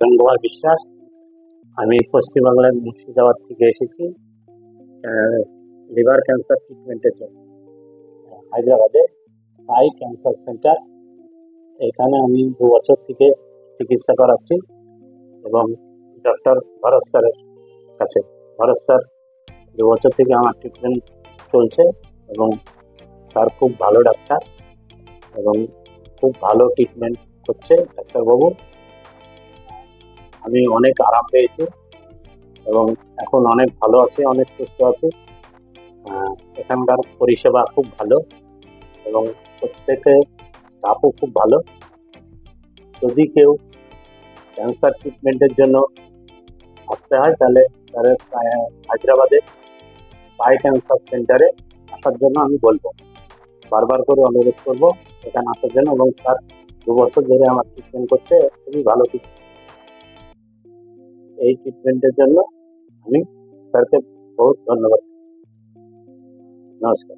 কুমার বিশ্বাস। আমি পশ্চিমবাংলার মুর্শিদাবাদ থেকে এসেছি লিভার ক্যান্সার ট্রিটমেন্টের জন্য। হায়দ্রাবাদে আই ক্যান্সার সেন্টার, এখানে আমি 2 বছর থেকে চিকিৎসা করাচ্ছি এবং ডক্টর ভরত স্যারের কাছে। ভরত স্যার 2 বছর থেকে আমার ট্রিটমেন্ট চলছে এবং স্যার খুব ভালো ডাক্তার এবং খুব ভালো ট্রিটমেন্ট করছে ডাক্তারবাবু। আমি অনেক আরাম পেয়েছি এবং এখন অনেক ভালো আছি, অনেক সুস্থ আছি। এখানকার পরিষেবা খুব ভালো এবং প্রত্যেকে স্টাফও খুব ভালো। যদি কেউ ক্যান্সার ট্রিটমেন্টের জন্য আসতে হয় তাহলে স্যারের হায়দ্রাবাদে আই ক্যান্সার সেন্টারে আসার জন্য আমি বলবো, বারবার করে অনুরোধ করবো এখানে আসার জন্য। এবং স্যার 2 বছর ধরে আমার ট্রিটমেন্ট করছে, খুবই ভালো ট্রিটমেন্ট। এই ট্রিটমেন্টের জন্য আমি স্যারকে বহুত ধন্যবাদ। নমস্কার।